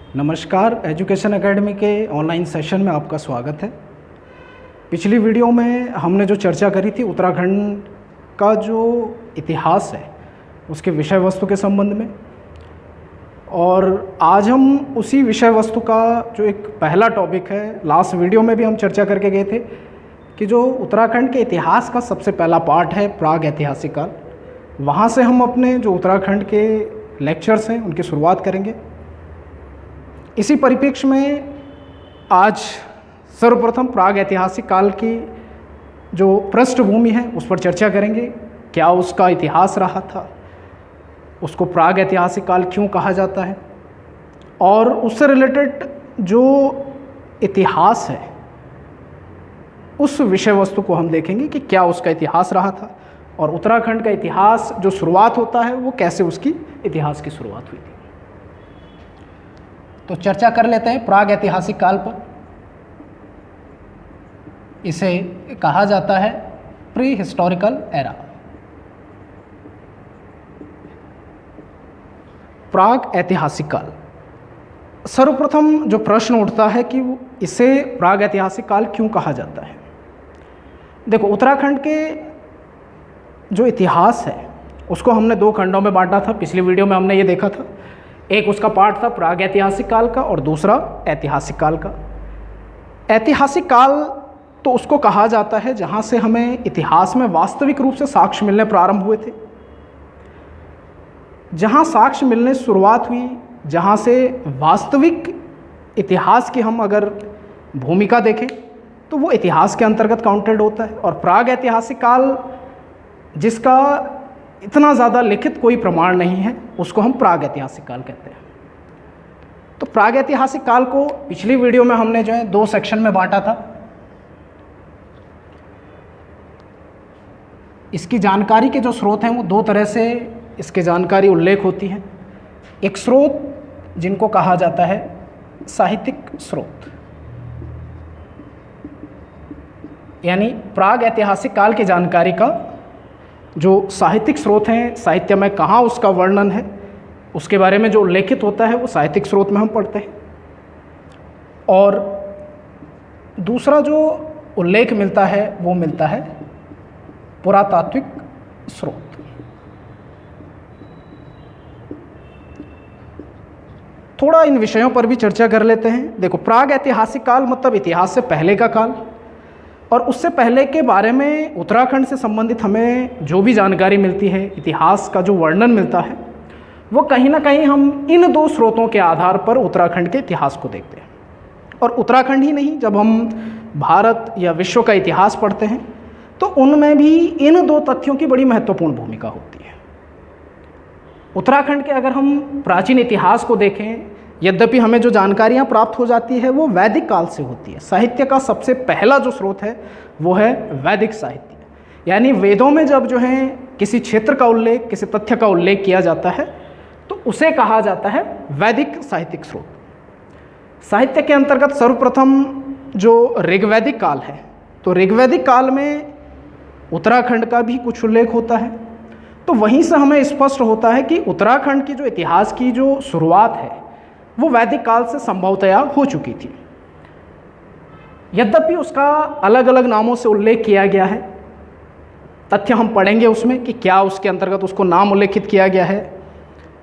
नमस्कार, education academy के online session में आपका स्वागत है। पिछली वीडियो में हमने जो चर्चा करी थी उत्तराखंड का जो इतिहास है उसके विषय वस्तु के संबंध में, और आज हम उसी विषय वस्तु का जो एक पहला टॉपिक है, लास्ट वीडियो में भी हम चर्चा करके गए थे कि जो उत्तराखंड के इतिहास का सबसे पहला पार्ट है प्राग ऐतिहासिक काल, वहाँ से हम अपने जो उत्तराखंड के लेक्चर्स हैं उनकी शुरुआत करेंगे। इसी परिप्रेक्ष्य में आज सर्वप्रथम प्राग ऐतिहासिक काल की जो पृष्ठभूमि है उस पर चर्चा करेंगे। क्या उसका इतिहास रहा था, उसको प्राग ऐतिहासिक काल क्यों कहा जाता है, और उससे रिलेटेड जो इतिहास है उस विषय वस्तु को हम देखेंगे कि क्या उसका इतिहास रहा था और उत्तराखंड का इतिहास जो शुरुआत होता है वो कैसे उसकी इतिहास की शुरुआत हुई थी। तो चर्चा कर लेते हैं प्राग ऐतिहासिक काल पर। इसे कहा जाता है प्री हिस्टोरिकल एरा। प्राग ऐतिहासिक काल, सर्वप्रथम जो प्रश्न उठता है कि इसे प्राग ऐतिहासिक काल क्यों कहा जाता है। देखो, उत्तराखंड के जो इतिहास है उसको हमने दो खंडों में बांटा था। पिछली वीडियो में हमने ये देखा था, एक उसका पार्ट था प्राग ऐतिहासिक काल का और दूसरा ऐतिहासिक काल का। ऐतिहासिक काल तो उसको कहा जाता है जहाँ से हमें इतिहास में वास्तविक रूप से साक्ष्य मिलने प्रारंभ हुए थे, जहाँ साक्ष्य मिलने शुरुआत हुई, जहाँ से वास्तविक इतिहास की हम अगर भूमिका देखें तो वो इतिहास के अंतर्गत काउंटेड होता है। और प्राग ऐतिहासिक काल जिसका इतना ज़्यादा लिखित कोई प्रमाण नहीं है उसको हम प्राग ऐतिहासिक काल कहते हैं। तो प्राग ऐतिहासिक काल को पिछली वीडियो में हमने जो है दो सेक्शन में बांटा था। इसकी जानकारी के जो स्रोत हैं वो दो तरह से इसकी जानकारी उल्लेख होती है। एक स्रोत जिनको कहा जाता है साहित्यिक स्रोत, यानी प्राग ऐतिहासिक काल की जानकारी का जो साहित्यिक स्रोत हैं, साहित्य में कहाँ उसका वर्णन है उसके बारे में जो उल्लेखित होता है वो साहित्यिक स्रोत में हम पढ़ते हैं। और दूसरा जो उल्लेख मिलता है वो मिलता है पुरातात्विक स्रोत। थोड़ा इन विषयों पर भी चर्चा कर लेते हैं। देखो, प्राग ऐतिहासिक काल मतलब इतिहास से पहले का काल, और उससे पहले के बारे में उत्तराखंड से संबंधित हमें जो भी जानकारी मिलती है, इतिहास का जो वर्णन मिलता है, वो कहीं ना कहीं हम इन दो स्रोतों के आधार पर उत्तराखंड के इतिहास को देखते हैं। और उत्तराखंड ही नहीं, जब हम भारत या विश्व का इतिहास पढ़ते हैं तो उनमें भी इन दो तथ्यों की बड़ी महत्वपूर्ण भूमिका होती है। उत्तराखंड के अगर हम प्राचीन इतिहास को देखें, यद्यपि हमें जो जानकारियाँ प्राप्त हो जाती है वो वैदिक काल से होती है। साहित्य का सबसे पहला जो स्रोत है वो है वैदिक साहित्य, यानी वेदों में जब जो है किसी क्षेत्र का उल्लेख, किसी तथ्य का उल्लेख किया जाता है तो उसे कहा जाता है वैदिक साहित्यिक स्रोत। साहित्य के अंतर्गत सर्वप्रथम जो ऋग्वैदिक काल है, तो ऋग्वैदिक काल में उत्तराखंड का भी कुछ उल्लेख होता है। तो वहीं से हमें स्पष्ट होता है कि उत्तराखंड की जो इतिहास की जो शुरुआत है वो वैदिक काल से संभवतया हो चुकी थी। यद्यपि उसका अलग अलग नामों से उल्लेख किया गया है, तथ्य हम पढ़ेंगे उसमें कि क्या उसके अंतर्गत उसको नाम उल्लेखित किया गया है।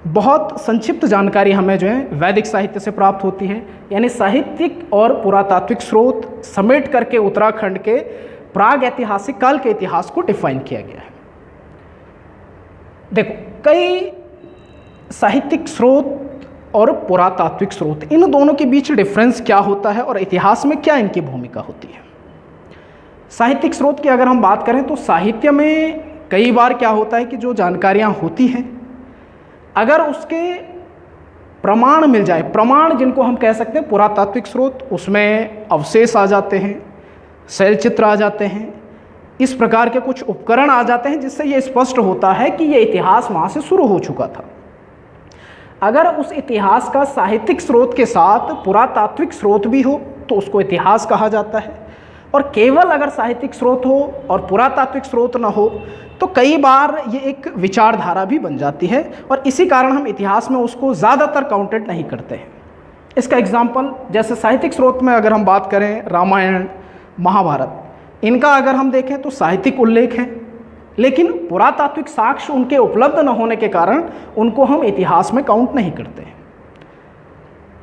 बहुत संक्षिप्त जानकारी हमें जो है वैदिक साहित्य से प्राप्त होती है, यानी साहित्यिक और पुरातात्विक स्रोत समेट करके उत्तराखंड के प्राग ऐतिहासिक काल के इतिहास को डिफाइन किया गया है। देखो, कई साहित्यिक स्रोत और पुरातात्विक स्रोत, इन दोनों के बीच डिफरेंस क्या होता है और इतिहास में क्या इनकी भूमिका होती है। साहित्यिक स्रोत की अगर हम बात करें तो साहित्य में कई बार क्या होता है कि जो जानकारियाँ होती हैं अगर उसके प्रमाण मिल जाए, प्रमाण जिनको हम कह सकते हैं पुरातात्विक स्रोत, उसमें अवशेष आ जाते हैं, शैलचित्र आ जाते हैं, इस प्रकार के कुछ उपकरण आ जाते हैं जिससे ये स्पष्ट होता है कि ये इतिहास वहाँ से शुरू हो चुका था। अगर उस इतिहास का साहित्यिक स्रोत के साथ पुरातात्विक स्रोत भी हो तो उसको इतिहास कहा जाता है। और केवल अगर साहित्यिक स्रोत हो और पुरातात्विक स्रोत न हो तो कई बार ये एक विचारधारा भी बन जाती है, और इसी कारण हम इतिहास में उसको ज़्यादातर काउंटेड नहीं करते हैं। इसका एग्जाम्पल जैसे साहित्यिक स्रोत में अगर हम बात करें रामायण, महाभारत, इनका अगर हम देखें तो साहित्यिक उल्लेख है, लेकिन पुरातात्विक साक्ष्य उनके उपलब्ध न होने के कारण उनको हम इतिहास में काउंट नहीं करते हैं।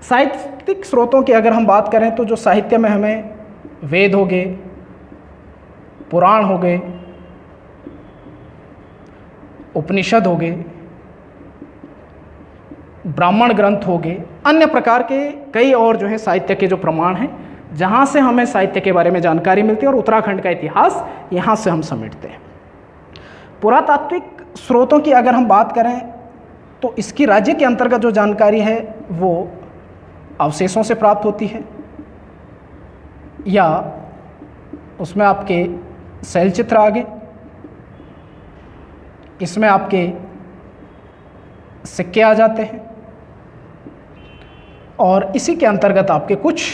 साहित्यिक स्रोतों की अगर हम बात करें तो जो साहित्य में हमें वेद हो गए, पुराण हो गए, उपनिषद हो गए, ब्राह्मण ग्रंथ हो गए, अन्य प्रकार के कई और जो है साहित्य के जो प्रमाण हैं जहाँ से हमें साहित्य के बारे में जानकारी मिलती है, और उत्तराखंड का इतिहास यहाँ से हम समेटते हैं। पुरातात्विक स्रोतों की अगर हम बात करें तो इसकी राज्य के अंतर्गत जो जानकारी है वो अवशेषों से प्राप्त होती है, या उसमें आपके शैलचित्र आ गए, इसमें आपके सिक्के आ जाते हैं, और इसी के अंतर्गत आपके कुछ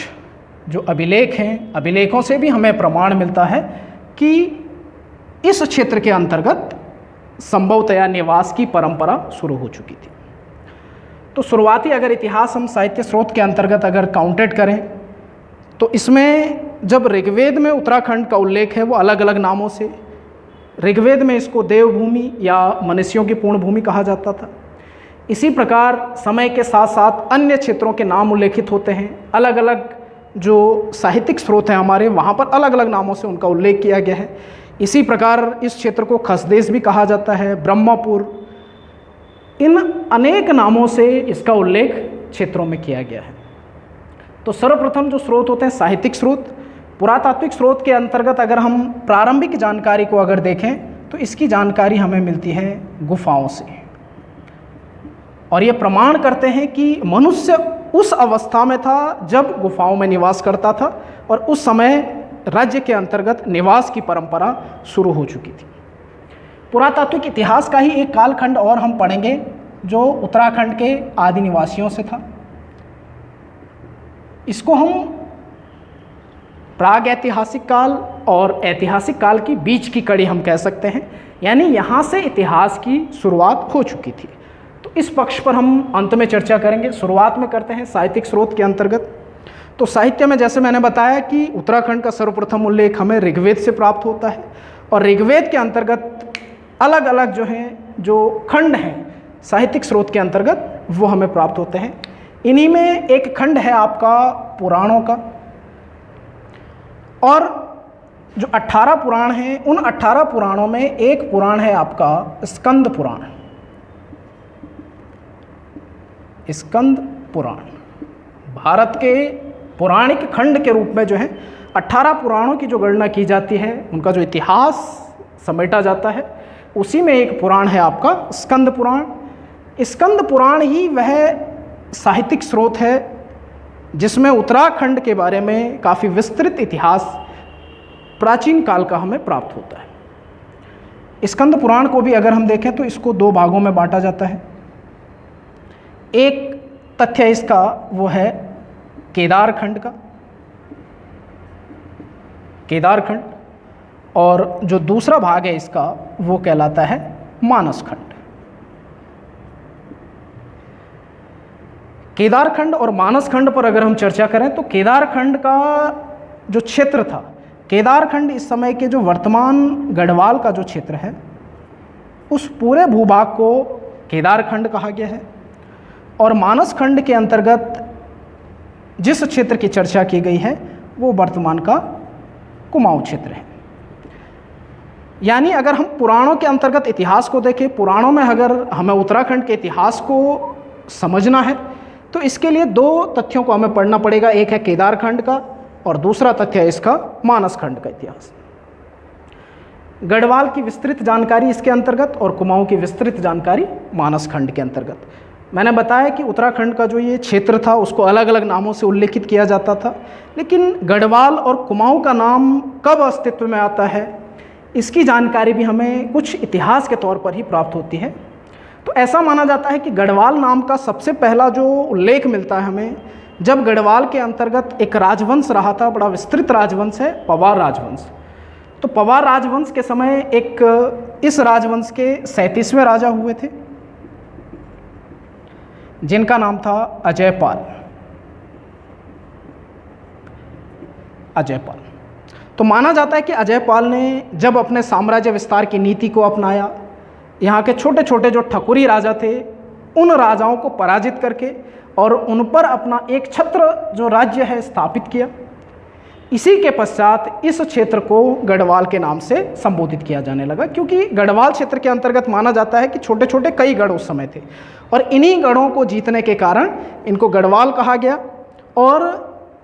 जो अभिलेख हैं, अभिलेखों से भी हमें प्रमाण मिलता है कि इस क्षेत्र के अंतर्गत संभवतया निवास की परंपरा शुरू हो चुकी थी। तो शुरुआती अगर इतिहास हम साहित्य स्रोत के अंतर्गत अगर काउंटेड करें तो इसमें जब ऋग्वेद में उत्तराखंड का उल्लेख है वो अलग अलग नामों से, ऋग्वेद में इसको देवभूमि या मनुष्यों की पूर्ण भूमि कहा जाता था। इसी प्रकार समय के साथ साथ अन्य क्षेत्रों के नाम उल्लेखित होते हैं, अलग अलग जो साहित्यिक स्रोत हैं हमारे वहाँ पर अलग अलग नामों से उनका उल्लेख किया गया है। इसी प्रकार इस क्षेत्र को खसदेश भी कहा जाता है, ब्रह्मपुर, इन अनेक नामों से इसका उल्लेख क्षेत्रों में किया गया है। तो सर्वप्रथम जो स्रोत होते हैं साहित्यिक स्रोत, पुरातात्विक स्रोत के अंतर्गत अगर हम प्रारंभिक जानकारी को अगर देखें तो इसकी जानकारी हमें मिलती है गुफाओं से, और ये प्रमाण करते हैं कि मनुष्य उस अवस्था में था जब गुफाओं में निवास करता था, और उस समय राज्य के अंतर्गत निवास की परंपरा शुरू हो चुकी थी। पुरातात्विक इतिहास का ही एक कालखंड और हम पढ़ेंगे जो उत्तराखंड के आदि निवासियों से था। इसको हम प्राग ऐतिहासिक काल और ऐतिहासिक काल की बीच की कड़ी हम कह सकते हैं, यानी यहाँ से इतिहास की शुरुआत हो चुकी थी। तो इस पक्ष पर हम अंत में चर्चा करेंगे। शुरुआत में करते हैं साहित्यिक स्रोत के अंतर्गत। तो साहित्य में जैसे मैंने बताया कि उत्तराखंड का सर्वप्रथम उल्लेख हमें ऋग्वेद से प्राप्त होता है, और ऋग्वेद के अंतर्गत अलग अलग जो हैं जो खंड हैं साहित्यिक स्रोत के अंतर्गत वो हमें प्राप्त होते हैं। इन्हीं में एक खंड है आपका पुराणों का, और जो 18 पुराण हैं उन 18 पुराणों में एक पुराण है आपका स्कंद पुराण। स्कंद पुराण भारत के पौराणिक खंड के रूप में जो है 18 पुराणों की जो गणना की जाती है, उनका जो इतिहास समेटा जाता है, उसी में एक पुराण है आपका स्कंद पुराण। स्कंद पुराण ही वह साहित्यिक स्रोत है जिसमें उत्तराखंड के बारे में काफ़ी विस्तृत इतिहास प्राचीन काल का हमें प्राप्त होता है। स्कंद पुराण को भी अगर हम देखें तो इसको दो भागों में बांटा जाता है। एक तथ्य इसका वो है केदार खंड का, केदार खंड, और जो दूसरा भाग है इसका वो कहलाता है मानस खंड। केदार खंड और मानस खंड पर अगर हम चर्चा करें तो केदार खंड का जो क्षेत्र था, केदार खंड इस समय के जो वर्तमान गढ़वाल का जो क्षेत्र है उस पूरे भूभाग को केदार खंड कहा गया है, और मानस खंड के अंतर्गत जिस क्षेत्र की चर्चा की गई है वो वर्तमान का कुमाऊं क्षेत्र है। यानी अगर हम पुराणों के अंतर्गत इतिहास को देखें, पुराणों में अगर हमें उत्तराखंड के इतिहास को समझना है तो इसके लिए दो तथ्यों को हमें पढ़ना पड़ेगा। एक है केदार खंड का और दूसरा तथ्य है इसका मानस खंड का इतिहास। गढ़वाल की विस्तृत जानकारी इसके अंतर्गत और कुमाऊं की विस्तृत जानकारी मानस खंड के अंतर्गत। मैंने बताया कि उत्तराखंड का जो ये क्षेत्र था उसको अलग अलग नामों से उल्लेखित किया जाता था, लेकिन गढ़वाल और कुमाऊं का नाम कब अस्तित्व में आता है इसकी जानकारी भी हमें कुछ इतिहास के तौर पर ही प्राप्त होती है। तो ऐसा माना जाता है कि गढ़वाल नाम का सबसे पहला जो उल्लेख मिलता है हमें, जब गढ़वाल के अंतर्गत एक राजवंश रहा था, बड़ा विस्तृत राजवंश है पवार राजवंश। तो पवार राजवंश के समय एक इस राजवंश के 37वें राजा हुए थे जिनका नाम था अजयपाल। अजयपाल। तो माना जाता है कि अजयपाल ने जब अपने साम्राज्य विस्तार की नीति को अपनाया, यहाँ के छोटे छोटे जो ठकुरी राजा थे उन राजाओं को पराजित करके और उन पर अपना एक छत्र जो राज्य है स्थापित किया। इसी के पश्चात इस क्षेत्र को गढ़वाल के नाम से संबोधित किया जाने लगा, क्योंकि गढ़वाल क्षेत्र के अंतर्गत माना जाता है कि छोटे छोटे कई गढ़ उस समय थे और इन्हीं गढ़ों को जीतने के कारण इनको गढ़वाल कहा गया। और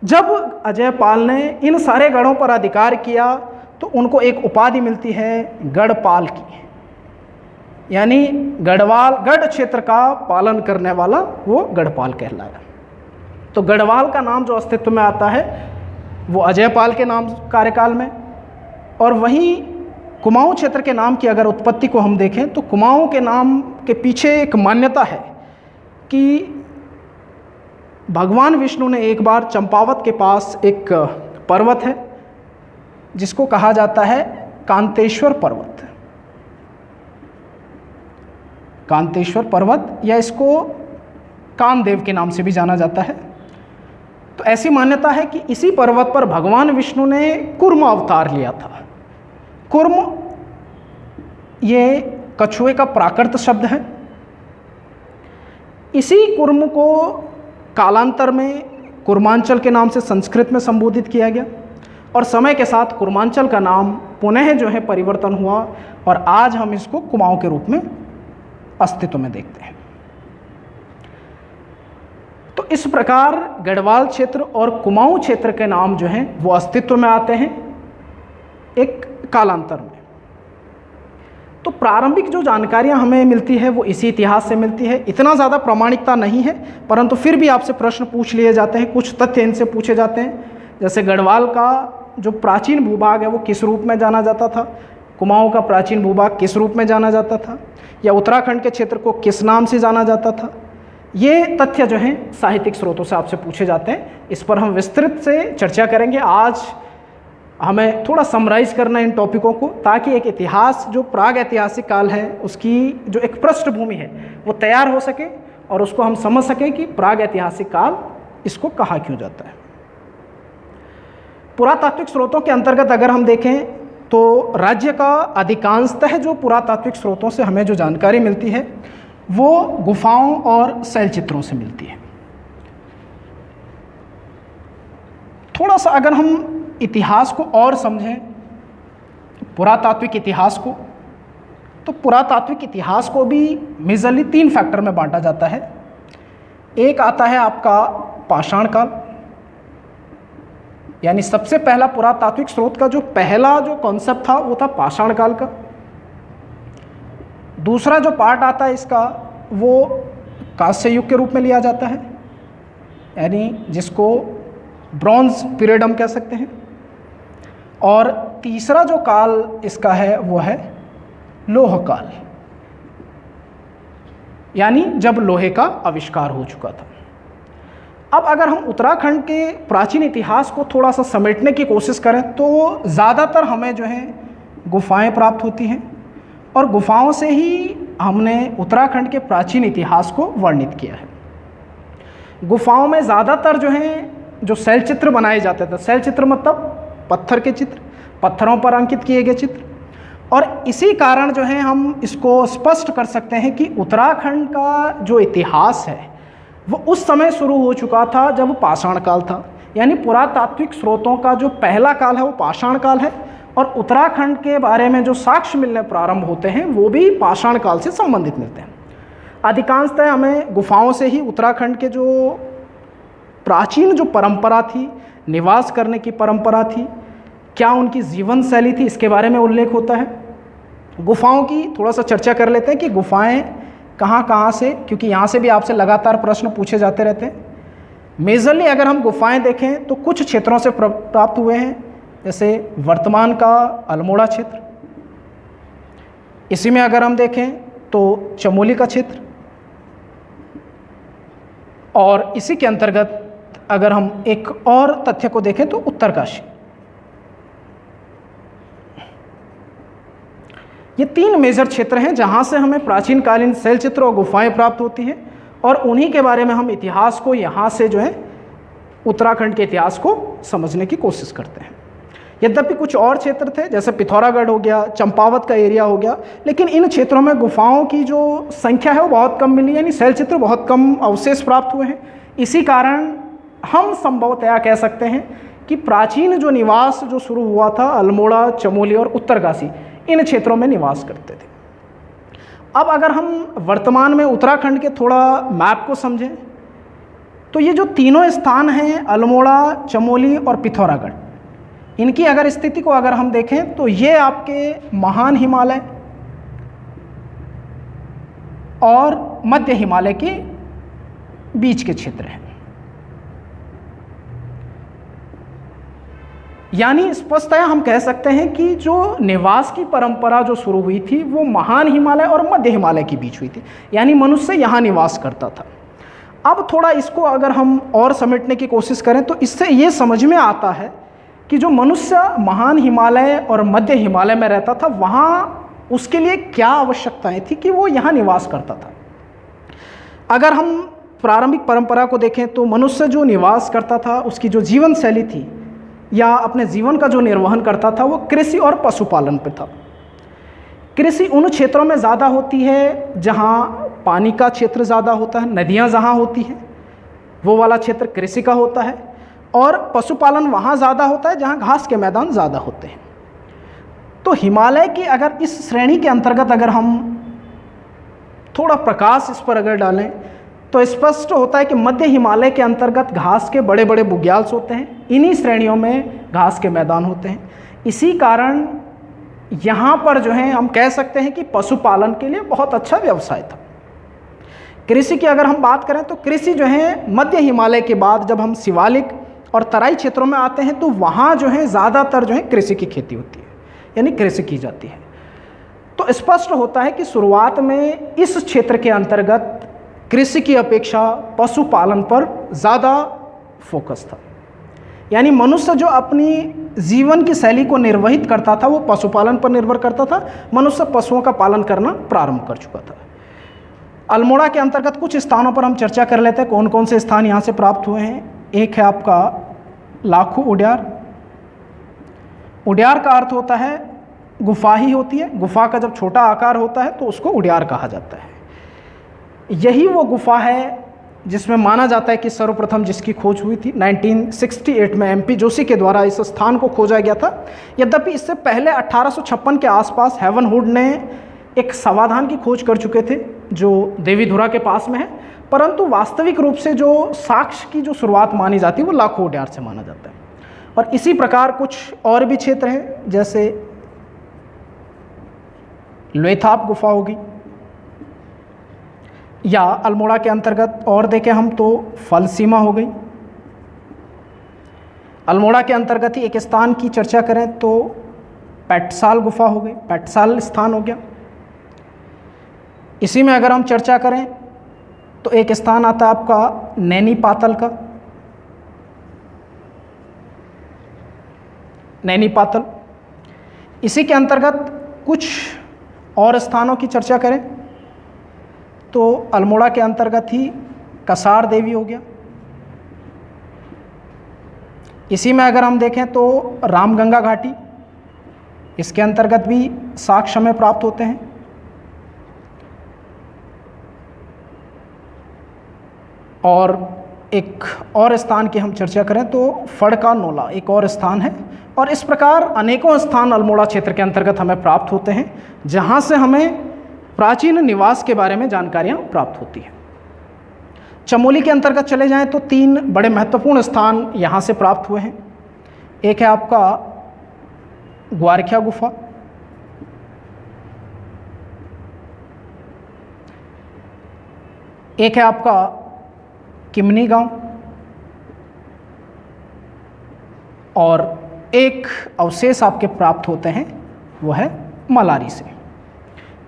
जब अजयपाल ने इन सारे गढ़ों पर अधिकार किया तो उनको एक उपाधि मिलती है गढ़पाल की, यानी गढ़ क्षेत्र का पालन करने वाला वो गढ़पाल कहलाया। तो गढ़वाल का नाम जो अस्तित्व में आता है वो अजयपाल के नाम कार्यकाल में। और वहीं कुमाऊं क्षेत्र के नाम की अगर उत्पत्ति को हम देखें तो कुमाऊं के नाम के पीछे एक मान्यता है कि भगवान विष्णु ने एक बार चंपावत के पास एक पर्वत है जिसको कहा जाता है कांतेश्वर पर्वत, कांतेश्वर पर्वत, या इसको कामदेव के नाम से भी जाना जाता है। तो ऐसी मान्यता है कि इसी पर्वत पर भगवान विष्णु ने कूर्म अवतार लिया था। कूर्म ये कछुए का प्राकृत शब्द है। इसी कूर्म को कालांतर में कूर्मांचल के नाम से संस्कृत में संबोधित किया गया और समय के साथ कूर्मांचल का नाम पुनः जो है परिवर्तन हुआ और आज हम इसको कुमाऊं के रूप में अस्तित्व में देखते हैं। तो इस प्रकार गढ़वाल क्षेत्र और कुमाऊं क्षेत्र के नाम जो हैं वो अस्तित्व में आते हैं एक कालांतर में। तो प्रारंभिक जो जानकारियां हमें मिलती है वो इसी इतिहास से मिलती है। इतना ज़्यादा प्रामाणिकता नहीं है, परंतु फिर भी आपसे प्रश्न पूछ लिए जाते हैं, कुछ तथ्य इनसे पूछे जाते हैं। जैसे गढ़वाल का जो प्राचीन भूभाग है वो किस रूप में जाना जाता था, कुमाऊं का प्राचीन भूभाग किस रूप में जाना जाता था, या उत्तराखंड के क्षेत्र को किस नाम से जाना जाता था। ये तथ्य जो हैं साहित्यिक स्रोतों से आपसे पूछे जाते हैं। इस पर हम विस्तृत से चर्चा करेंगे। आज हमें थोड़ा समराइज करना इन टॉपिकों को, ताकि एक इतिहास जो प्राग ऐतिहासिक काल है उसकी जो एक पृष्ठभूमि है वो तैयार हो सके और उसको हम समझ सकें कि प्राग ऐतिहासिक काल इसको कहा क्यों जाता है। पुरातात्विक स्रोतों के अंतर्गत अगर हम देखें तो राज्य का अधिकांशतः जो पुरातात्विक स्रोतों से हमें जो जानकारी मिलती है वो गुफाओं और शैलचित्रों से मिलती है। थोड़ा सा अगर हम इतिहास को और समझें, पुरातात्विक इतिहास को, तो पुरातात्विक इतिहास को भी मेजरली 3 फैक्टर में बांटा जाता है। एक आता है आपका पाषाण काल, यानी सबसे पहला पुरातात्विक स्रोत का जो पहला जो कॉन्सेप्ट था वो था पाषाण काल का। दूसरा जो पार्ट आता है इसका वो कांस्य युग के रूप में लिया जाता है, यानी जिसको ब्रॉन्ज पीरियड हम कह सकते हैं। और तीसरा जो काल इसका है वो है लोह काल, यानी जब लोहे का आविष्कार हो चुका था। अब अगर हम उत्तराखंड के प्राचीन इतिहास को थोड़ा सा समेटने की कोशिश करें तो ज़्यादातर हमें जो है गुफाएं प्राप्त होती हैं और गुफाओं से ही हमने उत्तराखंड के प्राचीन इतिहास को वर्णित किया है। गुफाओं में ज़्यादातर जो हैं जो शैलचित्र बनाए जाते थे, शैलचित्र मतलब पत्थर के चित्र, पत्थरों पर अंकित किए गए चित्र, और इसी कारण जो है हम इसको स्पष्ट कर सकते हैं कि उत्तराखंड का जो इतिहास है वो उस समय शुरू हो चुका था जब पाषाण काल था। यानी पुरातात्विक स्रोतों का जो पहला काल है वो पाषाण काल है और उत्तराखंड के बारे में जो साक्ष्य मिलने प्रारंभ होते हैं वो भी पाषाण काल से संबंधित मिलते हैं। अधिकांशतः हमें गुफाओं से ही उत्तराखंड के जो प्राचीन जो परंपरा थी, निवास करने की परंपरा थी, क्या उनकी जीवन शैली थी, इसके बारे में उल्लेख होता है। गुफाओं की थोड़ा सा चर्चा कर लेते हैं कि गुफाएं कहाँ से, क्योंकि यहाँ से भी आपसे लगातार प्रश्न पूछे जाते रहते हैं। मेजरली अगर हम गुफाएं देखें तो कुछ क्षेत्रों से प्राप्त हुए हैं, जैसे वर्तमान का अल्मोड़ा क्षेत्र, इसी में अगर हम देखें तो चमोली का क्षेत्र, और इसी के अंतर्गत अगर हम एक और तथ्य को देखें तो उत्तरकाशी। ये 3 मेजर क्षेत्र हैं जहां से हमें प्राचीन कालीन शैलचित्र और गुफाएं प्राप्त होती हैं और उन्हीं के बारे में हम इतिहास को यहाँ से जो है उत्तराखंड के इतिहास को समझने की कोशिश करते हैं। यद्यपि कुछ और क्षेत्र थे, जैसे पिथौरागढ़ हो गया, चंपावत का एरिया हो गया, लेकिन इन क्षेत्रों में गुफाओं की जो संख्या है वो बहुत कम मिली, यानी शैलचित्र बहुत कम अवशेष प्राप्त हुए हैं। इसी कारण हम संभवतया कह सकते हैं कि प्राचीन जो निवास जो शुरू हुआ था अल्मोड़ा, चमोली और उत्तरकाशी, इन क्षेत्रों में निवास करते थे। अब अगर हम वर्तमान में उत्तराखंड के थोड़ा मैप को समझें तो ये जो तीनों स्थान हैं अल्मोड़ा, चमोली और पिथौरागढ़, इनकी अगर स्थिति को अगर हम देखें तो ये आपके महान हिमालय और मध्य हिमालय के बीच के क्षेत्र हैं। यानी स्पष्टतया हम कह सकते हैं कि जो निवास की परंपरा जो शुरू हुई थी वो महान हिमालय और मध्य हिमालय के बीच हुई थी, यानी मनुष्य यहाँ निवास करता था। अब थोड़ा इसको अगर हम और समेटने की कोशिश करें तो इससे ये समझ में आता है कि जो मनुष्य महान हिमालय और मध्य हिमालय में रहता था, वहाँ उसके लिए क्या आवश्यकताएं थी कि वो यहाँ निवास करता था। अगर हम प्रारंभिक परंपरा को देखें तो मनुष्य जो निवास करता था, उसकी जो जीवन शैली थी या अपने जीवन का जो निर्वहन करता था, वो कृषि और पशुपालन पर था। कृषि उन क्षेत्रों में ज़्यादा होती है जहाँ पानी का क्षेत्र ज़्यादा होता है, नदियाँ जहाँ होती हैं वो वाला क्षेत्र कृषि का होता है, और पशुपालन वहाँ ज़्यादा होता है जहाँ घास के मैदान ज़्यादा होते हैं। तो हिमालय की अगर इस श्रेणी के अंतर्गत अगर हम थोड़ा प्रकाश इस पर अगर डालें तो स्पष्ट होता है कि मध्य हिमालय के अंतर्गत घास के बड़े बड़े बुग्याल्स होते हैं, इन्हीं श्रेणियों में घास के मैदान होते हैं। इसी कारण यहाँ पर जो है हम कह सकते हैं कि पशुपालन के लिए बहुत अच्छा व्यवसाय था। कृषि की अगर हम बात करें तो कृषि जो है मध्य हिमालय के बाद जब हम शिवालिक और तराई क्षेत्रों में आते हैं तो वहाँ जो है ज़्यादातर जो है कृषि की खेती होती है, यानी कृषि की जाती है। तो स्पष्ट होता है कि शुरुआत में इस क्षेत्र के अंतर्गत कृषि की अपेक्षा पशुपालन पर ज़्यादा फोकस था, यानी मनुष्य जो अपनी जीवन की शैली को निर्वहित करता था वो पशुपालन पर निर्भर करता था। मनुष्य पशुओं का पालन करना प्रारंभ कर चुका था। अल्मोड़ा के अंतर्गत कुछ स्थानों पर हम चर्चा कर लेते हैं कौन कौन से स्थान यहाँ से प्राप्त हुए हैं। एक है आपका लाखू उड्यार। उड्यार का अर्थ होता है गुफा ही होती है, गुफा का जब छोटा आकार होता है तो उसको उड्यार कहा जाता है। यही वो गुफा है जिसमें माना जाता है कि सर्वप्रथम जिसकी खोज हुई थी 1968 में MP जोशी के द्वारा इस स्थान को खोजा गया था। यद्यपि इससे पहले 1856 के आसपास हेवन हुड ने एक समाधान की खोज कर चुके थे जो देवीधुरा के पास में है, परंतु वास्तविक रूप से जो साक्ष्य की जो शुरुआत मानी जाती है वो लाखू उड्यार से माना जाता है। और इसी प्रकार कुछ और भी क्षेत्र हैं, जैसे लोथाप गुफा होगी, या अल्मोड़ा के अंतर्गत और देखें हम तो फलसीमा हो गई। अल्मोड़ा के अंतर्गत ही एक स्थान की चर्चा करें तो पैटसाल गुफा हो गई, पैटसाल स्थान हो गया। इसी में अगर हम चर्चा करें तो एक स्थान आता है आपका नैनी पातल का, नैनी पातल। इसी के अंतर्गत कुछ और स्थानों की चर्चा करें तो अल्मोड़ा के अंतर्गत ही कसार देवी हो गया। इसी में अगर हम देखें तो रामगंगा घाटी, इसके अंतर्गत भी साक्ष्य हमें प्राप्त होते हैं। और एक और स्थान की हम चर्चा करें तो फड़का नोला एक और स्थान है। और इस प्रकार अनेकों स्थान अल्मोड़ा क्षेत्र के अंतर्गत हमें प्राप्त होते हैं जहाँ से हमें प्राचीन निवास के बारे में जानकारियाँ प्राप्त होती हैं। चमोली के अंतर्गत चले जाएं तो 3 बड़े महत्वपूर्ण स्थान यहाँ से प्राप्त हुए हैं। एक है आपका ग्वारखिया गुफा, एक है आपका किमनी गांव, और एक अवशेष आपके प्राप्त होते हैं वो है मलारी से।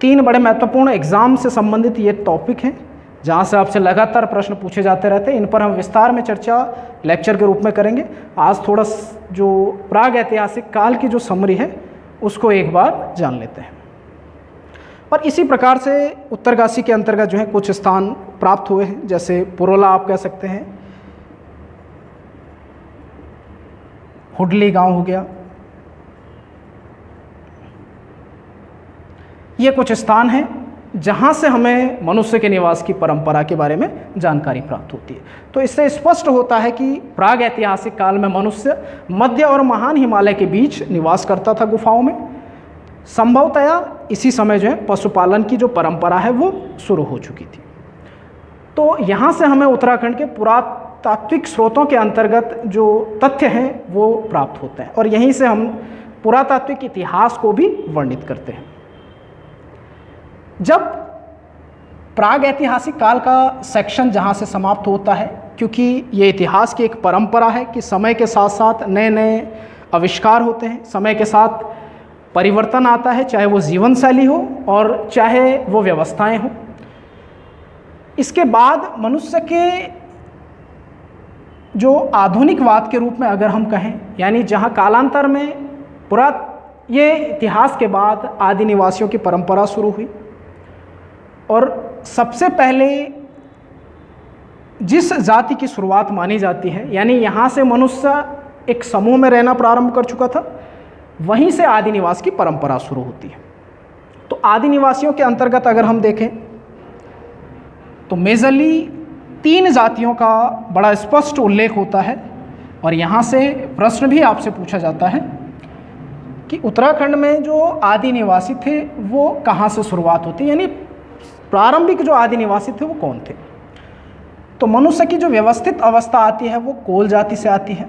3 बड़े महत्वपूर्ण एग्जाम से संबंधित ये टॉपिक हैं जहाँ से आपसे लगातार प्रश्न पूछे जाते रहते हैं। इन पर हम विस्तार में चर्चा लेक्चर के रूप में करेंगे। आज थोड़ा जो प्राग ऐतिहासिक काल की जो समरी है उसको एक बार जान लेते हैं। और इसी प्रकार से उत्तरकाशी के अंतर्गत जो है कुछ स्थान प्राप्त हुए हैं, जैसे पुरोला आप कह सकते हैं, हुडली गांव हो गया। ये कुछ स्थान हैं जहाँ से हमें मनुष्य के निवास की परंपरा के बारे में जानकारी प्राप्त होती है। तो इससे स्पष्ट होता है कि प्राग ऐतिहासिक काल में मनुष्य मध्य और महान हिमालय के बीच निवास करता था गुफाओं में। संभवतया इसी समय जो है पशुपालन की जो परंपरा है वो शुरू हो चुकी थी। तो यहाँ से हमें उत्तराखंड के पुरातात्विक स्रोतों के अंतर्गत जो तथ्य हैं वो प्राप्त होते हैं और यहीं से हम पुरातात्विक इतिहास को भी वर्णित करते हैं। जब प्राग ऐतिहासिक काल का सेक्शन जहाँ से समाप्त होता है, क्योंकि ये इतिहास की एक परंपरा है कि समय के साथ साथ नए नए आविष्कार होते हैं, समय के साथ परिवर्तन आता है, चाहे वो जीवन शैली हो और चाहे वो व्यवस्थाएं हो। इसके बाद मनुष्य के जो आधुनिकवाद के रूप में अगर हम कहें, यानी जहाँ कालांतर में ये इतिहास के बाद आदि निवासियों की परंपरा शुरू हुई और सबसे पहले जिस जाति की शुरुआत मानी जाती है, यानी यहाँ से मनुष्य एक समूह में रहना प्रारंभ कर चुका था, वहीं से आदि निवास की परंपरा शुरू होती है। तो आदि निवासियों के अंतर्गत अगर हम देखें तो मेजरली 3 जातियों का बड़ा स्पष्ट उल्लेख होता है और यहाँ से प्रश्न भी आपसे पूछा जाता है कि उत्तराखंड में जो आदि निवासी थे वो कहाँ से शुरुआत होती है, यानी प्रारंभिक जो आदि निवासी थे वो कौन थे। तो मनुष्य की जो व्यवस्थित अवस्था आती है वो कोल जाति से आती है,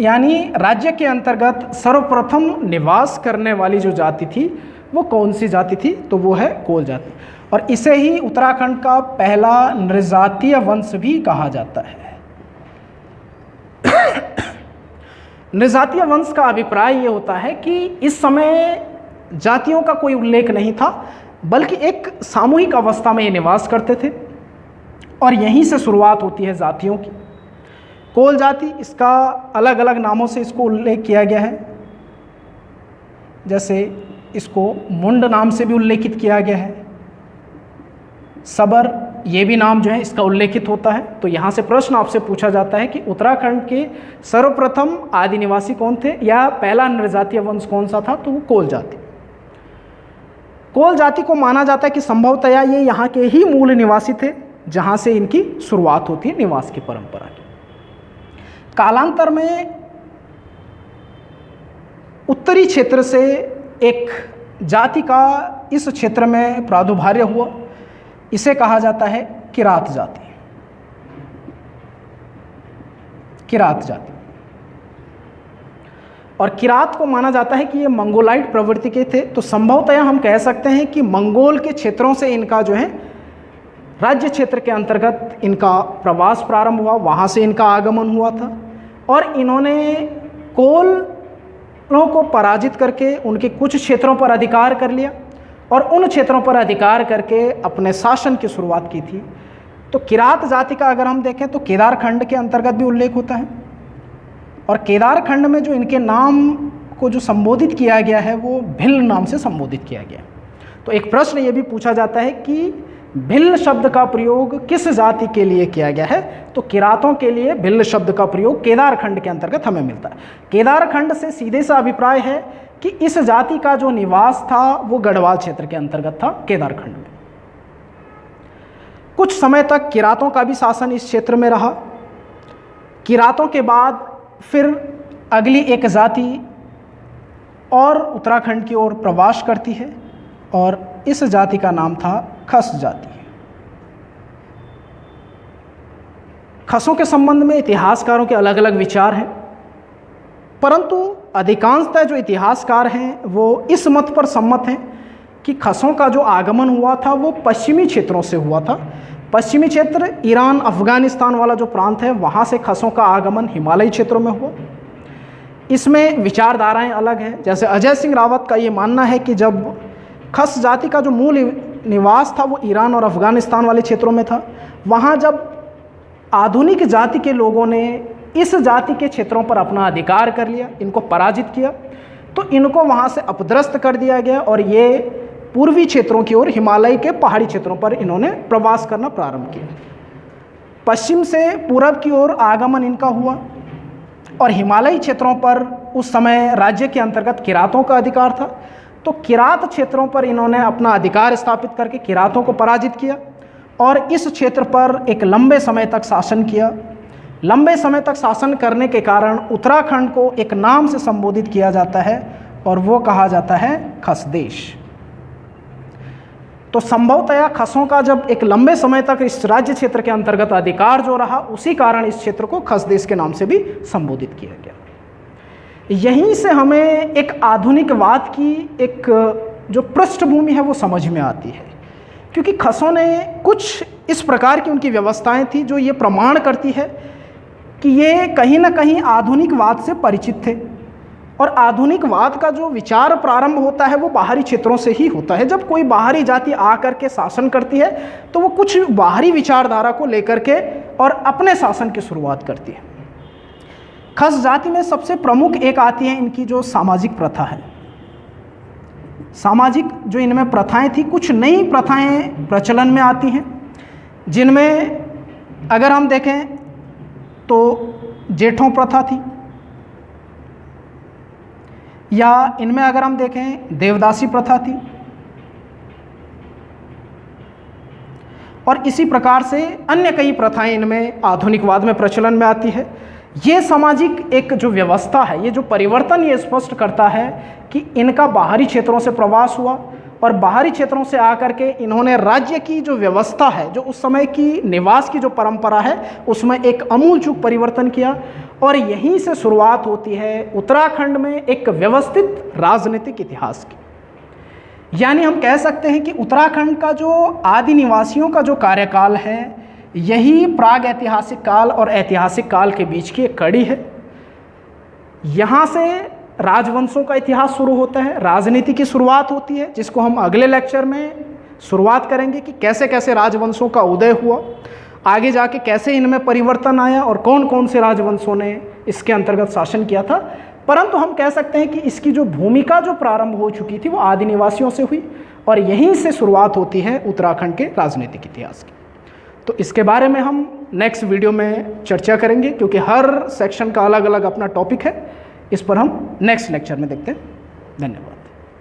यानी राज्य के अंतर्गत सर्वप्रथम निवास करने वाली जो जाति थी वो कौन सी जाति थी, तो वो है कोल जाति। और इसे ही उत्तराखंड का पहला नृजातीय वंश भी कहा जाता है। नृजातीय वंश का अभिप्राय ये होता है कि इस समय जातियों का कोई उल्लेख नहीं था, बल्कि एक सामूहिक अवस्था में ये निवास करते थे और यहीं से शुरुआत होती है जातियों की। कोल जाति, इसका अलग अलग नामों से इसको उल्लेख किया गया है, जैसे इसको मुंड नाम से भी उल्लेखित किया गया है, सबर ये भी नाम जो है इसका उल्लेखित होता है। तो यहाँ से प्रश्न आपसे पूछा जाता है कि उत्तराखंड के सर्वप्रथम आदि निवासी कौन थे या पहला नृजातीय वंश कौन सा था, तो वो कोल जाति। कोल जाति को माना जाता है कि संभवतया ये यहाँ के ही मूल निवासी थे जहाँ से इनकी शुरुआत होती है निवास की परंपरा की। कालांतर में उत्तरी क्षेत्र से एक जाति का इस क्षेत्र में प्रादुर्भाव हुआ, इसे कहा जाता है किरात जाति। किरात जाति और किरात को माना जाता है कि ये मंगोलाइट प्रवृत्ति के थे। तो संभवतः हम कह सकते हैं कि मंगोल के क्षेत्रों से इनका जो है राज्य क्षेत्र के अंतर्गत इनका प्रवास प्रारंभ हुआ, वहाँ से इनका आगमन हुआ था और इन्होंने कोलों को पराजित करके उनके कुछ क्षेत्रों पर अधिकार कर लिया और उन क्षेत्रों पर अधिकार करके अपने शासन की शुरुआत की थी। तो किरात जाति का अगर हम देखें तो केदारखंड के अंतर्गत भी उल्लेख होता है और केदारखंड में जो इनके नाम को जो संबोधित किया गया है वो भिल्ल नाम से संबोधित किया गया। तो एक प्रश्न ये भी पूछा जाता है कि भिल्ल शब्द का प्रयोग किस जाति के लिए किया गया है, तो किरातों के लिए भिल्ल शब्द का प्रयोग केदारखंड के अंतर्गत हमें मिलता है। केदारखंड से सीधे सा अभिप्राय है कि इस जाति का जो निवास था वो गढ़वाल क्षेत्र के अंतर्गत था, केदारखंड में। कुछ समय तक किरातों का भी शासन इस क्षेत्र में रहा। किरातों के बाद फिर अगली एक जाति और उत्तराखंड की ओर प्रवास करती है और इस जाति का नाम था खस जाति। खसों के संबंध में इतिहासकारों के अलग अलग विचार हैं, परंतु अधिकांशतः जो इतिहासकार हैं वो इस मत पर सम्मत हैं कि खसों का जो आगमन हुआ था वो पश्चिमी क्षेत्रों से हुआ था। पश्चिमी क्षेत्र ईरान अफगानिस्तान वाला जो प्रांत है वहाँ से खसों का आगमन हिमालयी क्षेत्रों में हुआ। इसमें विचारधाराएं अलग हैं। जैसे अजय सिंह रावत का ये मानना है कि जब खस जाति का जो मूल निवास था वो ईरान और अफगानिस्तान वाले क्षेत्रों में था, वहाँ जब आधुनिक जाति के लोगों ने इस जाति के क्षेत्रों पर अपना अधिकार कर लिया, इनको पराजित किया, तो इनको वहाँ से अपदृष्ट कर दिया गया और ये पूर्वी क्षेत्रों की ओर हिमालय के पहाड़ी क्षेत्रों पर इन्होंने प्रवास करना प्रारंभ किया। पश्चिम से पूरब की ओर आगमन इनका हुआ। और हिमालयी क्षेत्रों पर उस समय राज्य के अंतर्गत किरातों का अधिकार था। तो किरात क्षेत्रों पर इन्होंने अपना अधिकार स्थापित करके किरातों को पराजित किया और इस क्षेत्र पर एक लंबे समय तक शासन किया। लंबे समय तक शासन करने के कारण उत्तराखंड को एक नाम से संबोधित किया जाता है और वो कहा जाता है खस देश। तो संभवतया खसों का जब एक लंबे समय तक इस राज्य क्षेत्र के अंतर्गत अधिकार जो रहा, उसी कारण इस क्षेत्र को खस देश के नाम से भी संबोधित किया गया। यहीं से हमें एक आधुनिकवाद की एक जो पृष्ठभूमि है वो समझ में आती है, क्योंकि खसों ने कुछ इस प्रकार की उनकी व्यवस्थाएं थी जो ये प्रमाण करती है कि ये कहीं ना कहीं आधुनिकवाद से परिचित थे। और आधुनिकवाद का जो विचार प्रारंभ होता है वो बाहरी क्षेत्रों से ही होता है। जब कोई बाहरी जाति आकर के शासन करती है तो वो कुछ बाहरी विचारधारा को लेकर के और अपने शासन की शुरुआत करती है। खस जाति में सबसे प्रमुख एक आती है इनकी जो सामाजिक प्रथा है। सामाजिक जो इनमें प्रथाएं थी, कुछ नई प्रथाएं प्रचलन में आती हैं, जिनमें अगर हम देखें तो जेठों प्रथा थी, या इनमें अगर हम देखें देवदासी प्रथा थी, और इसी प्रकार से अन्य कई प्रथाएं इनमें आधुनिकवाद में प्रचलन में आती है। ये सामाजिक एक जो व्यवस्था है, ये जो परिवर्तन ये स्पष्ट करता है कि इनका बाहरी क्षेत्रों से प्रवास हुआ और बाहरी क्षेत्रों से आकर के इन्होंने राज्य की जो व्यवस्था है, जो उस समय की निवास की जो परंपरा है, उसमें एक आमूलचूल परिवर्तन किया। और यहीं से शुरुआत होती है उत्तराखंड में एक व्यवस्थित राजनीतिक इतिहास की। यानी हम कह सकते हैं कि उत्तराखंड का जो आदि निवासियों का जो कार्यकाल है, यही प्राग ऐतिहासिक काल और ऐतिहासिक काल के बीच की एक कड़ी है। यहाँ से राजवंशों का इतिहास शुरू होता है, राजनीति की शुरुआत होती है, जिसको हम अगले लेक्चर में शुरुआत करेंगे कि कैसे कैसे राजवंशों का उदय हुआ, आगे जाके कैसे इनमें परिवर्तन आया और कौन कौन से राजवंशों ने इसके अंतर्गत शासन किया था। परंतु हम कह सकते हैं कि इसकी जो भूमिका जो प्रारंभ हो चुकी थी वो आदि निवासियों से हुई और यहीं से शुरुआत होती है उत्तराखंड के राजनीतिक इतिहास की। तो इसके बारे में हम नेक्स्ट वीडियो में चर्चा करेंगे, क्योंकि हर सेक्शन का अलग अलग अपना टॉपिक है। इस पर हम नेक्स्ट लेक्चर में देखते हैं। धन्यवाद।